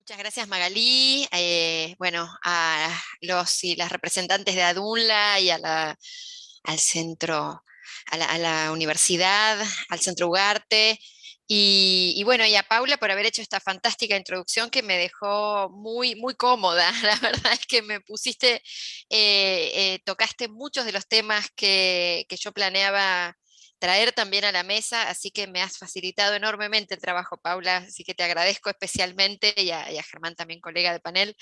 Muchas gracias, Magalí. Bueno, a los y las representantes de ADUNLA y al centro, a la universidad, al Centro Ugarte. Y bueno, y a Paula por haber hecho esta fantástica introducción que me dejó muy, muy cómoda. La verdad es que me pusiste, tocaste muchos de los temas que yo planeaba traer también a la mesa, así que me has facilitado enormemente el trabajo, Paula, así que te agradezco especialmente y a Germán también, colega de panel.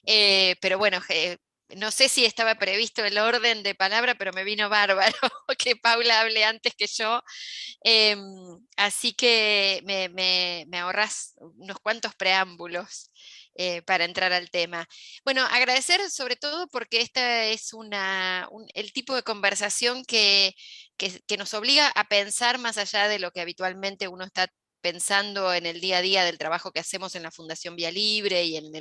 Pero bueno, no sé si estaba previsto el orden de palabra, pero me vino bárbaro que Paula hable antes que yo. Em, Así que me ahorras unos cuantos preámbulos para entrar al tema. Bueno, agradecer sobre todo porque esta es el tipo de conversación que nos obliga a pensar más allá de lo que habitualmente uno está pensando en el día a día del trabajo que hacemos en la Fundación Vía Libre y en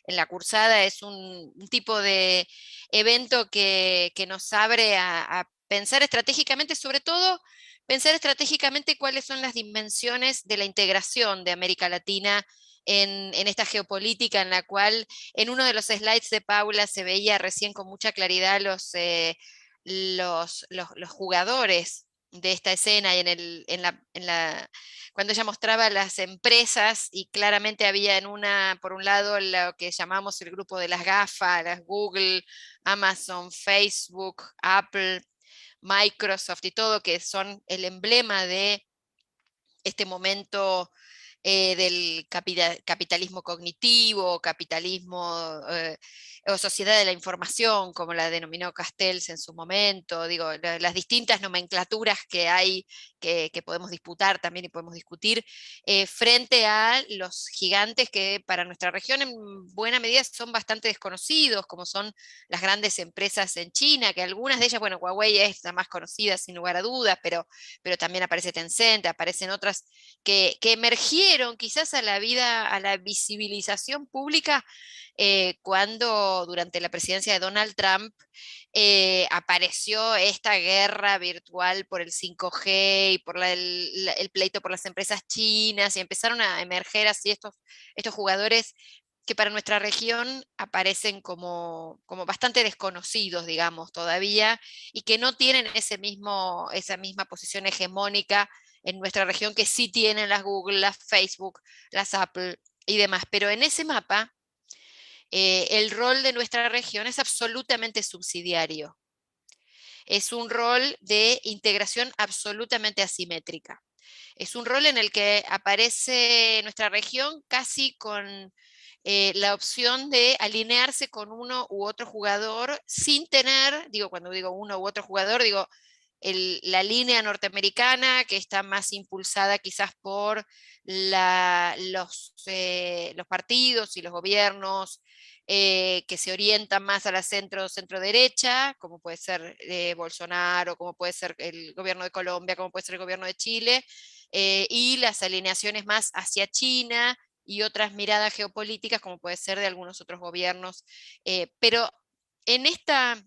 la cursada. Es un tipo de evento que nos abre a pensar estratégicamente, sobre todo pensar estratégicamente cuáles son las dimensiones de la integración de América Latina en esta geopolítica en la cual en uno de los slides de Paula se veía recién con mucha claridad los jugadores de esta escena y cuando ella mostraba las empresas y claramente había por un lado, lo que llamamos el grupo de las GAFA, las Google, Amazon, Facebook, Apple, Microsoft y todo, que son el emblema de este momento del capitalismo cognitivo, capitalismo o sociedad de la información, como la denominó Castells en su momento, digo, las distintas nomenclaturas que hay que podemos disputar también y podemos discutir, frente a los gigantes que para nuestra región en buena medida son bastante desconocidos, como son las grandes empresas en China, que algunas de ellas, bueno, Huawei es la más conocida sin lugar a dudas, pero también aparece Tencent, aparecen otras que emergieron quizás a la vida, a la visibilización pública cuando durante la presidencia de Donald Trump apareció esta guerra virtual por el 5G y por el pleito por las empresas chinas y empezaron a emerger así estos jugadores que para nuestra región aparecen como bastante desconocidos, digamos, todavía, y que no tienen esa misma posición hegemónica en nuestra región que sí tienen las Google, las Facebook, las Apple y demás. Pero en ese mapa, el rol de nuestra región es absolutamente subsidiario. Es un rol de integración absolutamente asimétrica. Es un rol en el que aparece nuestra región casi con la opción de alinearse con uno u otro jugador sin tener, digo, cuando digo uno u otro jugador, digo la línea norteamericana, que está más impulsada quizás por los partidos y los gobiernos que se orientan más a la centro derecha, como puede ser Bolsonaro, como puede ser el gobierno de Colombia, como puede ser el gobierno de Chile, y las alineaciones más hacia China y otras miradas geopolíticas, como puede ser de algunos otros gobiernos. Pero en esta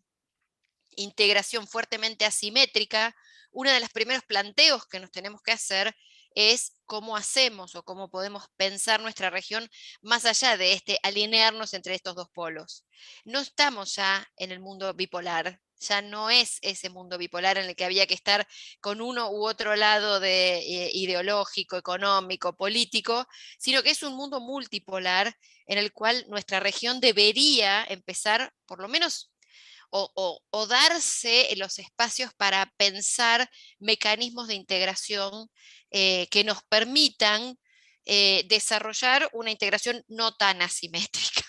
integración fuertemente asimétrica, uno de los primeros planteos que nos tenemos que hacer es cómo hacemos o cómo podemos pensar nuestra región más allá de alinearnos entre estos dos polos. No estamos ya en el mundo bipolar, ya no es ese mundo bipolar en el que había que estar con uno u otro lado ideológico, económico, político, sino que es un mundo multipolar en el cual nuestra región debería empezar, por lo menos o darse los espacios para pensar mecanismos de integración que nos permitan desarrollar una integración no tan asimétrica,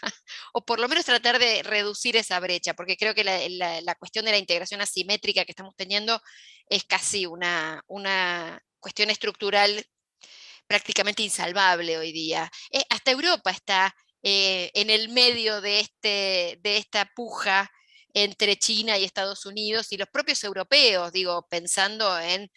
o por lo menos tratar de reducir esa brecha, porque creo que la cuestión de la integración asimétrica que estamos teniendo es casi una cuestión estructural prácticamente insalvable hoy día. Hasta Europa está en el medio de esta puja entre China y Estados Unidos y los propios europeos, digo, pensando en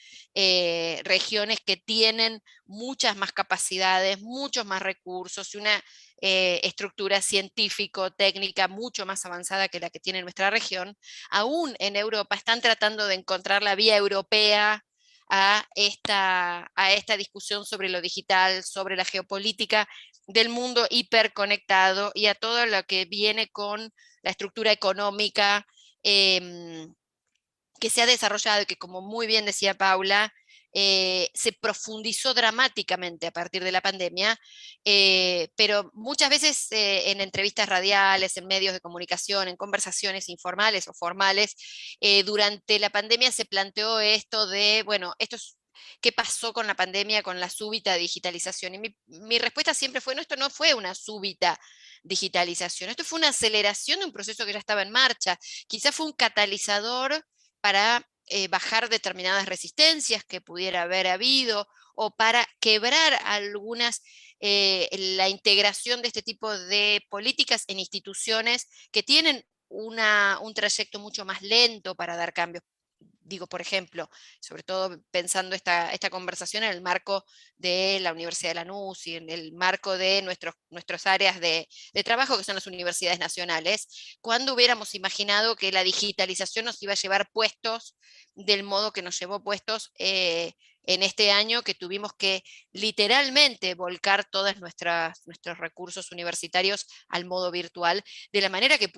regiones que tienen muchas más capacidades, muchos más recursos y una estructura científico-técnica mucho más avanzada que la que tiene nuestra región, aún en Europa están tratando de encontrar la vía europea a esta discusión sobre lo digital, sobre la geopolítica, del mundo hiperconectado y a todo lo que viene con la estructura económica que se ha desarrollado y que, como muy bien decía Paula, se profundizó dramáticamente a partir de la pandemia, pero muchas veces en entrevistas radiales, en medios de comunicación, en conversaciones informales o formales, durante la pandemia se planteó esto de, bueno, ¿qué pasó con la pandemia, con la súbita digitalización? Y mi respuesta siempre fue, no, esto no fue una súbita digitalización, esto fue una aceleración de un proceso que ya estaba en marcha, quizás fue un catalizador para bajar determinadas resistencias que pudiera haber habido o para quebrar algunas, la integración de este tipo de políticas en instituciones que tienen un trayecto mucho más lento para dar cambios. Digo, por ejemplo, sobre todo pensando esta conversación en el marco de la Universidad de Lanús y en el marco de nuestras áreas de trabajo, que son las universidades nacionales, ¿cuándo hubiéramos imaginado que la digitalización nos iba a llevar puestos del modo que nos llevó puestos en este año, que tuvimos que literalmente volcar todos nuestros recursos universitarios al modo virtual, de la manera que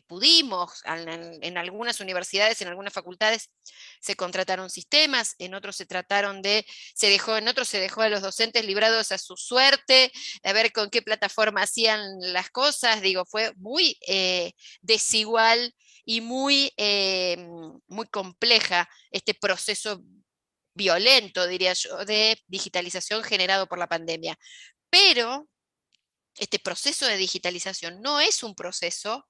pudimos? En algunas universidades, en algunas facultades, se contrataron sistemas, en otros en otros se dejó a los docentes librados a su suerte, a ver con qué plataforma hacían las cosas. Digo, fue muy desigual y muy compleja este proceso violento, diría yo, de digitalización generado por la pandemia. Pero este proceso de digitalización no es un proceso,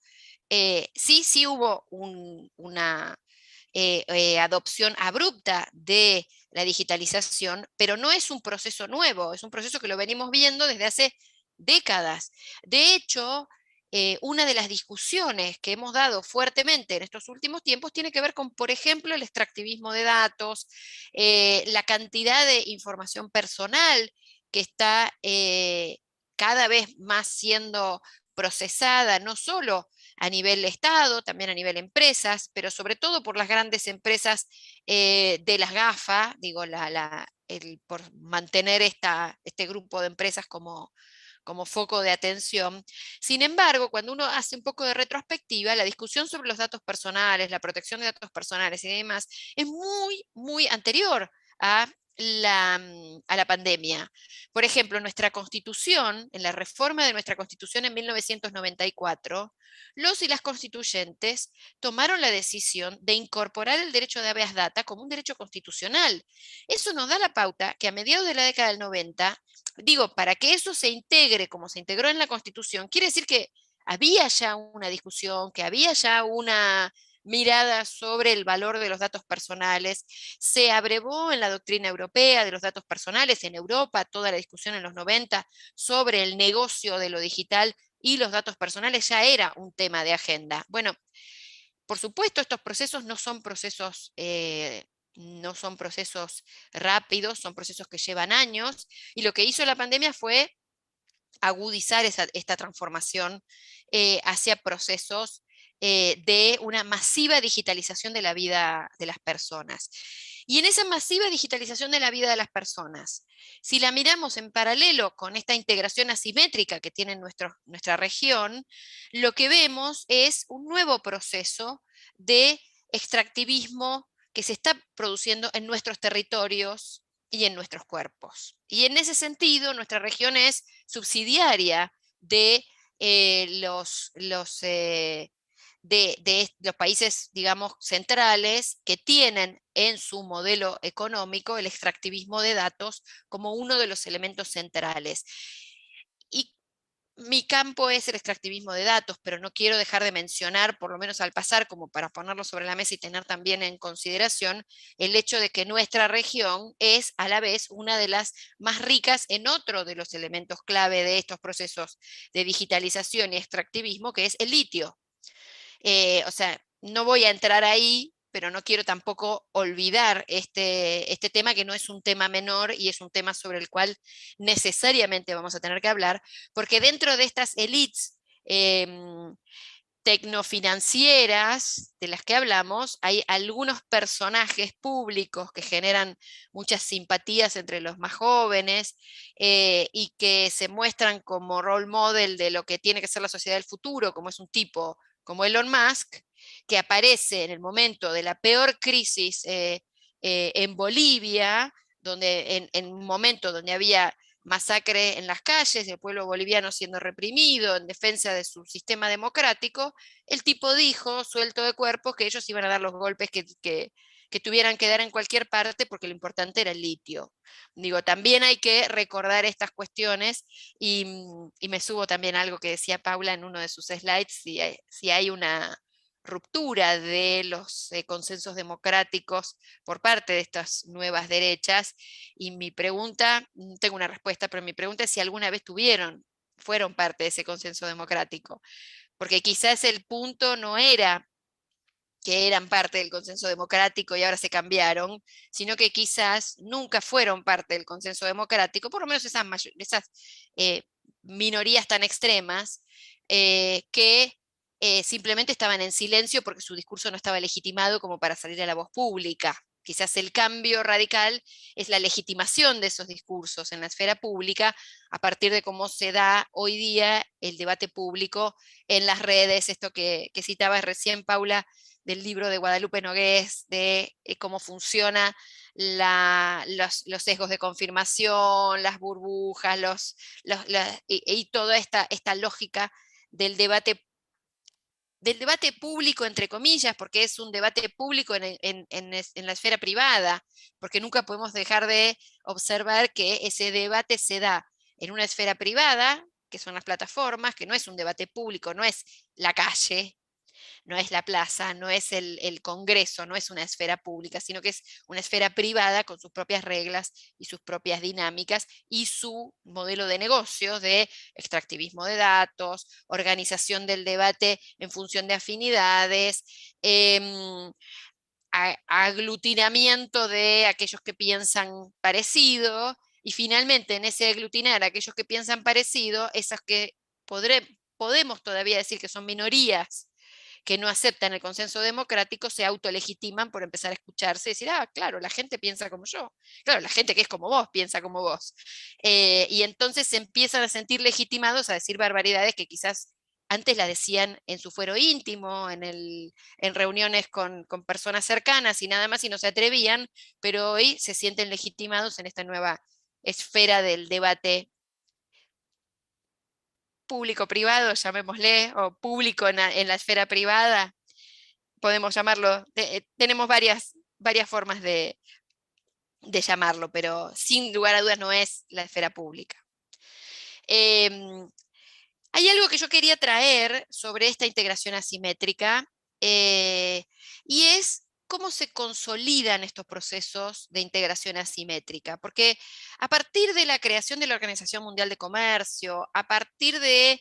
sí hubo una adopción abrupta de la digitalización, pero no es un proceso nuevo, es un proceso que lo venimos viendo desde hace décadas. De hecho, una de las discusiones que hemos dado fuertemente en estos últimos tiempos tiene que ver con, por ejemplo, el extractivismo de datos, la cantidad de información personal que está cada vez más siendo procesada, no solo a nivel Estado, también a nivel empresas, pero sobre todo por las grandes empresas de las GAFA, digo, por mantener este grupo de empresas como foco de atención. Sin embargo, cuando uno hace un poco de retrospectiva, la discusión sobre los datos personales, la protección de datos personales y demás, es muy, muy anterior a a la pandemia. Por ejemplo, nuestra constitución, en la reforma de nuestra constitución en 1994, los y las constituyentes tomaron la decisión de incorporar el derecho de habeas data como un derecho constitucional. Eso nos da la pauta que a mediados de la década del 90, digo, para que eso se integre como se integró en la Constitución, quiere decir que había ya una discusión, que había ya una mirada sobre el valor de los datos personales. Se abrevó en la doctrina europea de los datos personales, en Europa, toda la discusión en los 90 sobre el negocio de lo digital y los datos personales ya era un tema de agenda. Bueno, por supuesto, estos procesos no son procesos rápidos, son procesos que llevan años, y lo que hizo la pandemia fue agudizar esta transformación hacia procesos de una masiva digitalización de la vida de las personas. Y en esa masiva digitalización de la vida de las personas, si la miramos en paralelo con esta integración asimétrica que tiene nuestra región, lo que vemos es un nuevo proceso de extractivismo que se está produciendo en nuestros territorios y en nuestros cuerpos. Y en ese sentido, nuestra región es subsidiaria de los países, digamos, centrales, que tienen en su modelo económico el extractivismo de datos como uno de los elementos centrales. Y mi campo es el extractivismo de datos, pero no quiero dejar de mencionar, por lo menos al pasar, como para ponerlo sobre la mesa y tener también en consideración, el hecho de que nuestra región es a la vez una de las más ricas en otro de los elementos clave de estos procesos de digitalización y extractivismo, que es el litio. O sea, no voy a entrar ahí, pero no quiero tampoco olvidar este tema, que no es un tema menor y es un tema sobre el cual necesariamente vamos a tener que hablar, porque dentro de estas élites tecnofinancieras de las que hablamos, hay algunos personajes públicos que generan muchas simpatías entre los más jóvenes y que se muestran como role model de lo que tiene que ser la sociedad del futuro, como es un tipo como Elon Musk, que aparece en el momento de la peor crisis en Bolivia, donde en un momento donde había masacre en las calles, el pueblo boliviano siendo reprimido en defensa de su sistema democrático, el tipo dijo, suelto de cuerpos, que ellos iban a dar los golpes que tuvieran que dar en cualquier parte porque lo importante era el litio. Digo, también hay que recordar estas cuestiones y me subo también a algo que decía Paula en uno de sus slides, si hay una ruptura de los consensos democráticos por parte de estas nuevas derechas. Y mi pregunta, no tengo una respuesta, pero mi pregunta es si alguna vez fueron parte de ese consenso democrático. Porque quizás el punto no era que eran parte del consenso democrático y ahora se cambiaron, sino que quizás nunca fueron parte del consenso democrático, por lo menos esas minorías tan extremas que simplemente estaban en silencio porque su discurso no estaba legitimado como para salir a la voz pública. Quizás el cambio radical es la legitimación de esos discursos en la esfera pública a partir de cómo se da hoy día el debate público en las redes, esto que citabas recién, Paula, del libro de Guadalupe Nogués, de cómo funciona los sesgos de confirmación, las burbujas, y toda esta lógica del debate público, entre comillas, porque es un debate público en la esfera privada, porque nunca podemos dejar de observar que ese debate se da en una esfera privada, que son las plataformas, que no es un debate público, no es la calle, no es la plaza, no es el Congreso, no es una esfera pública, sino que es una esfera privada con sus propias reglas y sus propias dinámicas y su modelo de negocio de extractivismo de datos, organización del debate en función de afinidades, aglutinamiento de aquellos que piensan parecido, y finalmente en ese aglutinar a aquellos que piensan parecido, esas que podemos todavía decir que son minorías que no aceptan el consenso democrático, se autolegitiman por empezar a escucharse y decir, ah, claro, la gente piensa como yo, claro, la gente que es como vos piensa como vos. Y entonces se empiezan a sentir legitimados a decir barbaridades que quizás antes la decían en su fuero íntimo, en reuniones con personas cercanas y nada más, y no se atrevían, pero hoy se sienten legitimados en esta nueva esfera del debate público-privado, llamémosle, o público en la esfera privada, podemos llamarlo, tenemos varias formas de llamarlo, pero sin lugar a dudas no es la esfera pública. Hay algo que yo quería traer sobre esta integración asimétrica y es cómo se consolidan estos procesos de integración asimétrica, porque a partir de la creación de la Organización Mundial de Comercio, a partir de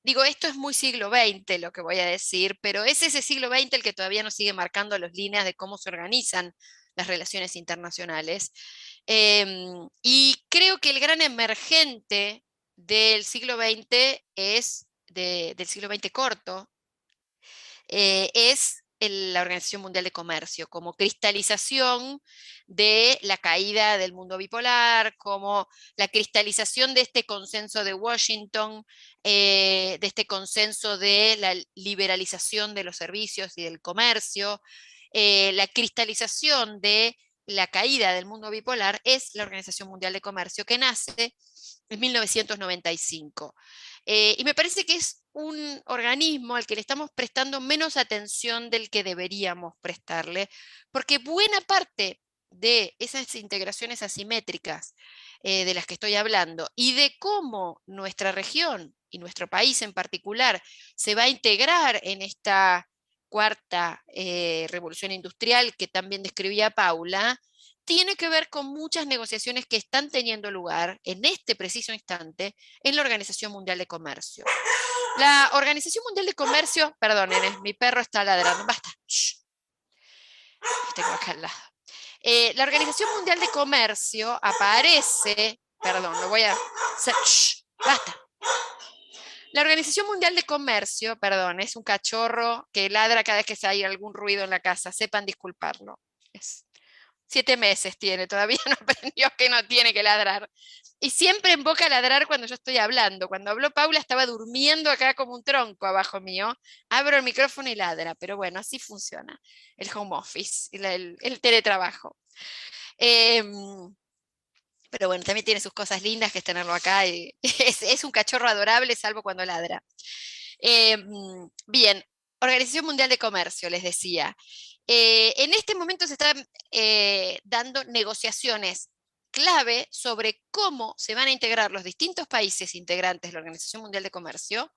digo, esto es muy siglo XX lo que voy a decir, pero es ese siglo XX el que todavía nos sigue marcando las líneas de cómo se organizan las relaciones internacionales. Y creo que el gran emergente del siglo XX del siglo XX corto, es la Organización Mundial de Comercio, como cristalización de la caída del mundo bipolar, como la cristalización de este consenso de Washington, de este consenso de la liberalización de los servicios y del comercio, la cristalización de la caída del mundo bipolar es la Organización Mundial de Comercio, que nace en 1995. Y me parece que es un organismo al que le estamos prestando menos atención del que deberíamos prestarle, porque buena parte de esas integraciones asimétricas de las que estoy hablando y de cómo nuestra región y nuestro país en particular se va a integrar en esta cuarta revolución industrial que también describía Paula, tiene que ver con muchas negociaciones que están teniendo lugar en este preciso instante en la Organización Mundial de Comercio. La Organización Mundial de Comercio, perdón, mi perro está ladrando, basta. Shh. Tengo acá al lado. La Organización Mundial de Comercio aparece, perdón, lo voy a hacer, shh, basta. La Organización Mundial de Comercio, perdón, es un cachorro que ladra cada vez que hay algún ruido en la casa, sepan disculparlo. 7 meses tiene, todavía no aprendió que no tiene que ladrar. Y siempre invoca a ladrar cuando yo estoy hablando. Cuando habló Paula estaba durmiendo acá como un tronco abajo mío. Abro el micrófono y ladra, pero bueno, así funciona el home office, el teletrabajo. Pero bueno, también tiene sus cosas lindas, que es tenerlo acá. Y es un cachorro adorable, salvo cuando ladra. Bien, Organización Mundial de Comercio, les decía. En este momento se están dando negociaciones clave sobre cómo se van a integrar los distintos países integrantes de la Organización Mundial de Comercio,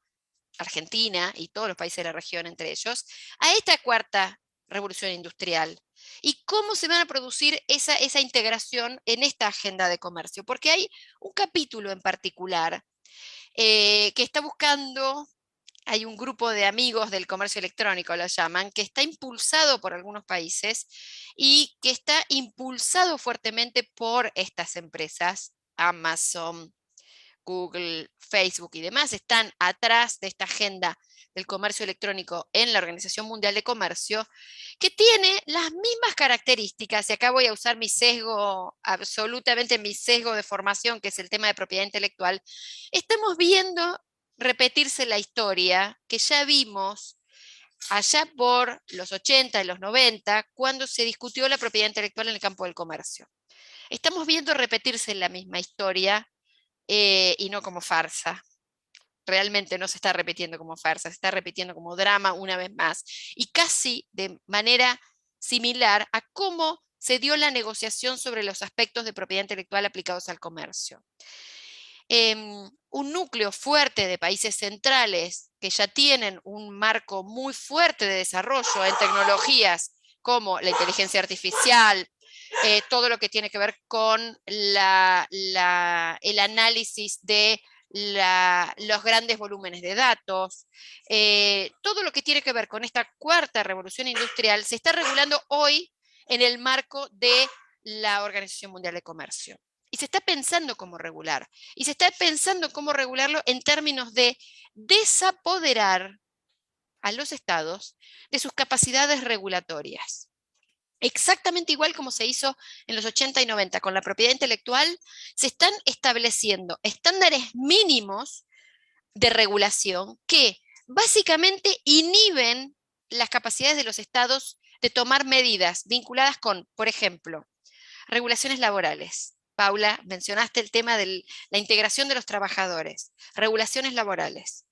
Argentina y todos los países de la región entre ellos, a esta cuarta revolución industrial. Y cómo se van a producir esa integración en esta agenda de comercio. Porque hay un capítulo en particular que está buscando, hay un grupo de amigos del comercio electrónico, lo llaman, que está impulsado por algunos países y que está impulsado fuertemente por estas empresas, Amazon, Google, Facebook y demás, están atrás de esta agenda del comercio electrónico en la Organización Mundial de Comercio, que tiene las mismas características, y acá voy a usar mi sesgo, absolutamente mi sesgo de formación, que es el tema de propiedad intelectual. Estamos viendo repetirse la historia que ya vimos allá por los 80 y los 90, cuando se discutió la propiedad intelectual en el campo del comercio. Estamos viendo repetirse la misma historia y no como farsa. Realmente no se está repitiendo como farsa, se está repitiendo como drama una vez más. Y casi de manera similar a cómo se dio la negociación sobre los aspectos de propiedad intelectual aplicados al comercio. Un núcleo fuerte de países centrales que ya tienen un marco muy fuerte de desarrollo en tecnologías como la inteligencia artificial, todo lo que tiene que ver con el análisis de los grandes volúmenes de datos, todo lo que tiene que ver con esta cuarta revolución industrial se está regulando hoy en el marco de la Organización Mundial de Comercio. Y se está pensando cómo regular. Y se está pensando cómo regularlo en términos de desapoderar a los estados de sus capacidades regulatorias. Exactamente igual como se hizo en los 80 y 90 con la propiedad intelectual, se están estableciendo estándares mínimos de regulación que básicamente inhiben las capacidades de los estados de tomar medidas vinculadas con, por ejemplo, regulaciones laborales. Paula, mencionaste el tema de la integración de los trabajadores, regulaciones laborales,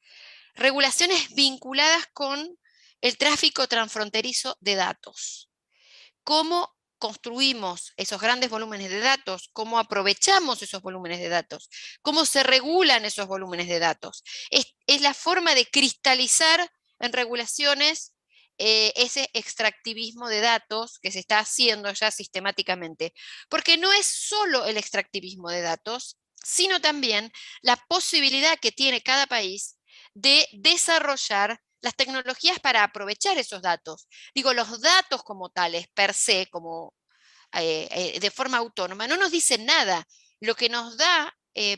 regulaciones vinculadas con el tráfico transfronterizo de datos. ¿Cómo construimos esos grandes volúmenes de datos? ¿Cómo aprovechamos esos volúmenes de datos? ¿Cómo se regulan esos volúmenes de datos? Es la forma de cristalizar en regulaciones ese extractivismo de datos que se está haciendo ya sistemáticamente. Porque no es solo el extractivismo de datos, sino también la posibilidad que tiene cada país de desarrollar las tecnologías para aprovechar esos datos. Digo, los datos como tales, per se, como de forma autónoma, no nos dicen nada. Lo que nos da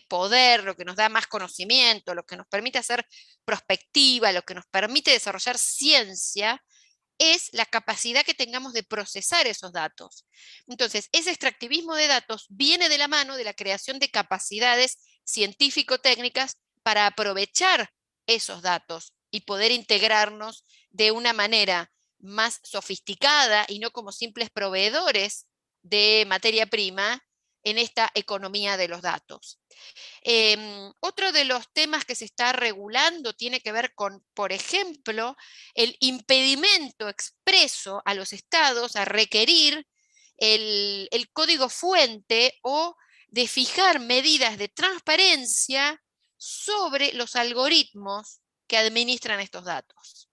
poder, lo que nos da más conocimiento, lo que nos permite hacer prospectiva, lo que nos permite desarrollar ciencia, es la capacidad que tengamos de procesar esos datos. Entonces, ese extractivismo de datos viene de la mano de la creación de capacidades científico-técnicas para aprovechar esos datos y poder integrarnos de una manera más sofisticada y no como simples proveedores de materia prima en esta economía de los datos. Otro de los temas que se está regulando tiene que ver con, por ejemplo, el impedimento expreso a los estados a requerir el código fuente o de fijar medidas de transparencia sobre los algoritmos que administran estos datos.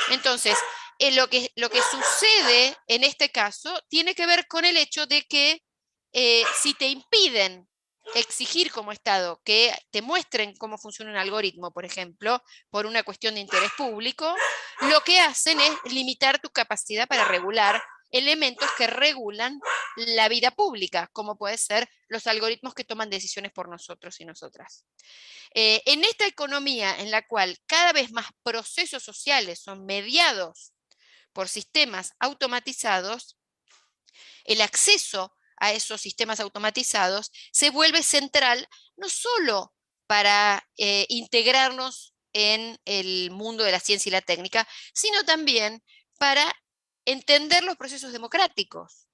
Entonces, lo que sucede en este caso tiene que ver con el hecho de que si te impiden exigir como Estado que te muestren cómo funciona un algoritmo, por ejemplo, por una cuestión de interés público, lo que hacen es limitar tu capacidad para regular elementos que regulan la vida pública, como puede ser los algoritmos que toman decisiones por nosotros y nosotras. En esta economía en la cual cada vez más procesos sociales son mediados por sistemas automatizados, el acceso a esos sistemas automatizados se vuelve central no solo para integrarnos en el mundo de la ciencia y la técnica, sino también para entender los procesos democráticos,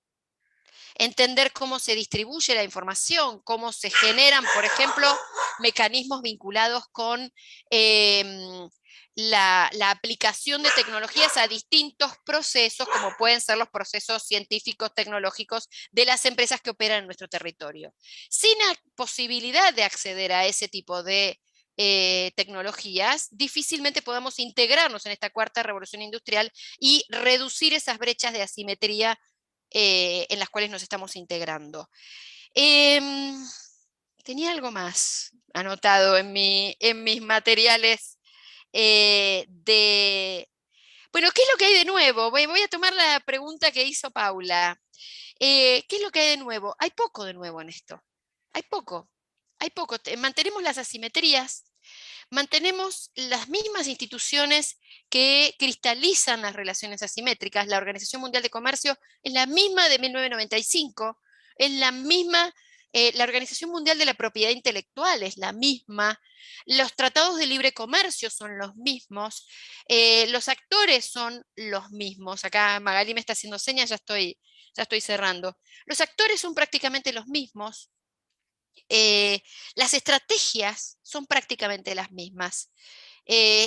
entender cómo se distribuye la información, cómo se generan, por ejemplo, mecanismos vinculados con la aplicación de tecnologías a distintos procesos, como pueden ser los procesos científicos, tecnológicos de las empresas que operan en nuestro territorio. Sin la posibilidad de acceder a ese tipo de tecnologías, difícilmente podamos integrarnos en esta cuarta revolución industrial y reducir esas brechas de asimetría en las cuales nos estamos integrando. Tenía algo más anotado en mis materiales Bueno, ¿qué es lo que hay de nuevo? Voy a tomar la pregunta que hizo Paula. ¿Qué es lo que hay de nuevo? Hay poco de nuevo en esto. Hay poco. Hay poco. Mantenemos las asimetrías, mantenemos las mismas instituciones que cristalizan las relaciones asimétricas. La Organización Mundial de Comercio es la misma de 1995, es la misma, la Organización Mundial de la Propiedad Intelectual es la misma, los tratados de libre comercio son los mismos, los actores son los mismos. Acá Magali me está haciendo señas, ya estoy cerrando. Los actores son prácticamente los mismos. Las estrategias son prácticamente las mismas.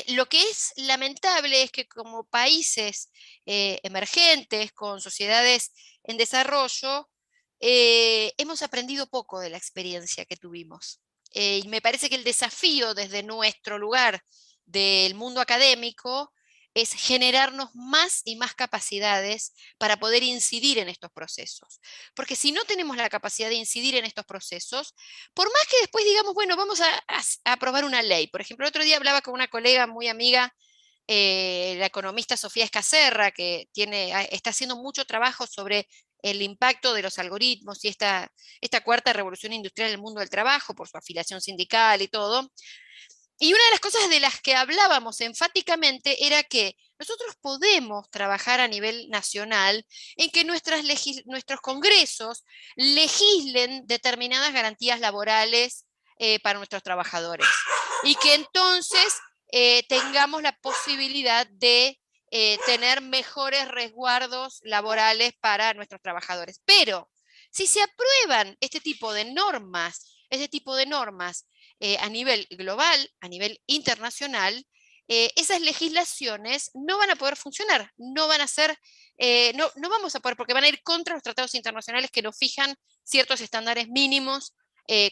Lo que es lamentable es que como países emergentes, con sociedades en desarrollo, hemos aprendido poco de la experiencia que tuvimos. Y me parece que el desafío desde nuestro lugar del mundo académico es generarnos más y más capacidades para poder incidir en estos procesos. Porque si no tenemos la capacidad de incidir en estos procesos, por más que después digamos, bueno, vamos a aprobar una ley. Por ejemplo, el otro día hablaba con una colega muy amiga, la economista Sofía Escacerra, que está haciendo mucho trabajo sobre el impacto de los algoritmos y esta cuarta revolución industrial en el mundo del trabajo, por su afiliación sindical y todo. Y una de las cosas de las que hablábamos enfáticamente era que nosotros podemos trabajar a nivel nacional en que nuestros congresos legislen determinadas garantías laborales para nuestros trabajadores y que entonces tengamos la posibilidad de tener mejores resguardos laborales para nuestros trabajadores. Pero si se aprueban este tipo de normas a nivel global, a nivel internacional, esas legislaciones no van a poder funcionar, no van a ser, no vamos a poder, porque van a ir contra los tratados internacionales que nos fijan ciertos estándares mínimos,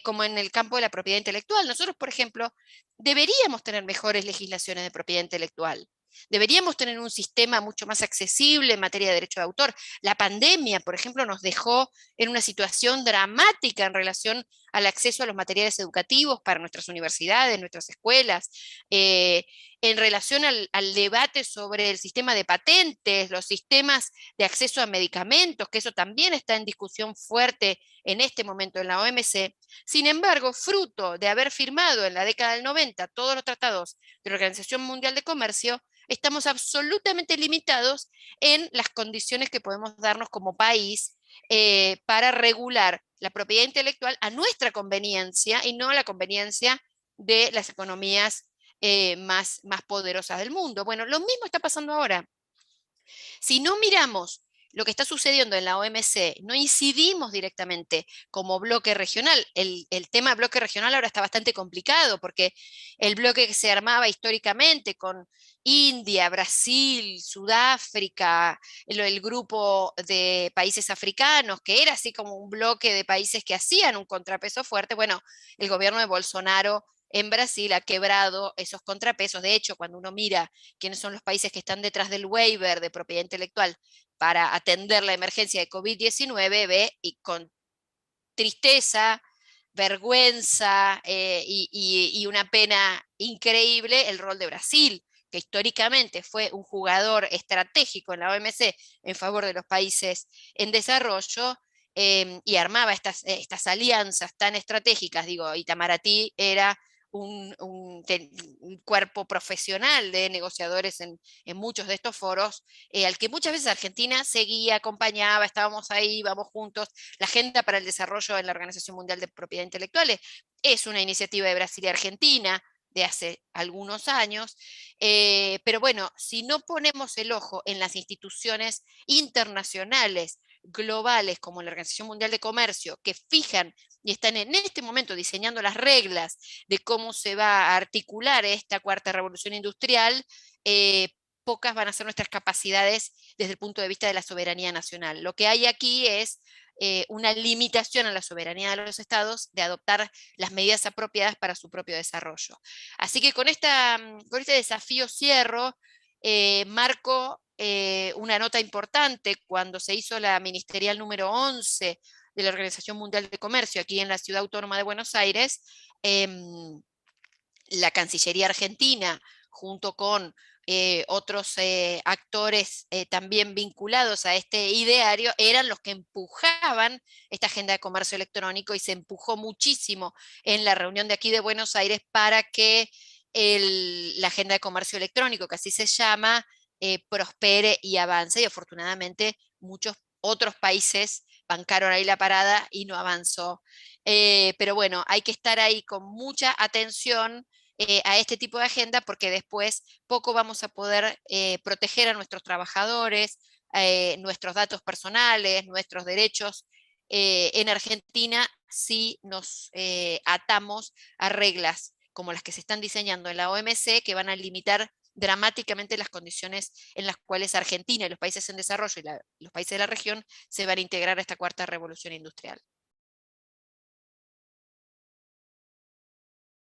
como en el campo de la propiedad intelectual. Nosotros, por ejemplo, deberíamos tener mejores legislaciones de propiedad intelectual. Deberíamos tener un sistema mucho más accesible en materia de derecho de autor. La pandemia, por ejemplo, nos dejó en una situación dramática en relación al acceso a los materiales educativos para nuestras universidades, nuestras escuelas, en relación al debate sobre el sistema de patentes, los sistemas de acceso a medicamentos, que eso también está en discusión fuerte en este momento en la OMC. Sin embargo, fruto de haber firmado en la década del 90 todos los tratados de la Organización Mundial de Comercio, estamos absolutamente limitados en las condiciones que podemos darnos como país para regular la propiedad intelectual a nuestra conveniencia y no a la conveniencia de las economías más poderosas del mundo. Bueno, lo mismo está pasando ahora. Si no miramos lo que está sucediendo en la OMC, no incidimos directamente como bloque regional. El tema bloque regional ahora está bastante complicado porque el bloque que se armaba históricamente con India, Brasil, Sudáfrica, el grupo de países africanos, que era así como un bloque de países que hacían un contrapeso fuerte, bueno, el gobierno de Bolsonaro en Brasil ha quebrado esos contrapesos. De hecho, cuando uno mira quiénes son los países que están detrás del waiver de propiedad intelectual para atender la emergencia de COVID-19, ve y con tristeza, vergüenza y una pena increíble el rol de Brasil, que históricamente fue un jugador estratégico en la OMC en favor de los países en desarrollo, y armaba estas alianzas tan estratégicas. Digo, Itamaraty era un cuerpo profesional de negociadores en muchos de estos foros, al que muchas veces Argentina seguía, acompañaba, estábamos ahí, vamos juntos. La Agenda para el Desarrollo en la Organización Mundial de Propiedad Intelectual es una iniciativa de Brasil y Argentina de hace algunos años, pero bueno, si no ponemos el ojo en las instituciones internacionales, globales, como la Organización Mundial de Comercio, que fijan y están en este momento diseñando las reglas de cómo se va a articular esta cuarta revolución industrial, pocas van a ser nuestras capacidades desde el punto de vista de la soberanía nacional. Lo que hay aquí es una limitación a la soberanía de los estados de adoptar las medidas apropiadas para su propio desarrollo. Así que con este desafío cierro, marco una nota importante cuando se hizo la ministerial número 11 de la Organización Mundial de Comercio aquí en la Ciudad Autónoma de Buenos Aires. La Cancillería Argentina, junto con otros actores también vinculados a este ideario, eran los que empujaban esta agenda de comercio electrónico, y se empujó muchísimo en la reunión de aquí de Buenos Aires para que la agenda de comercio electrónico, que así se llama, prospere y avance, y afortunadamente muchos otros países bancaron ahí la parada y no avanzó. Pero bueno, hay que estar ahí con mucha atención a este tipo de agenda, porque después poco vamos a poder proteger a nuestros trabajadores, nuestros datos personales, nuestros derechos en Argentina, si nos atamos a reglas como las que se están diseñando en la OMC, que van a limitar dramáticamente las condiciones en las cuales Argentina y los países en desarrollo y los países de la región se van a integrar a esta cuarta revolución industrial.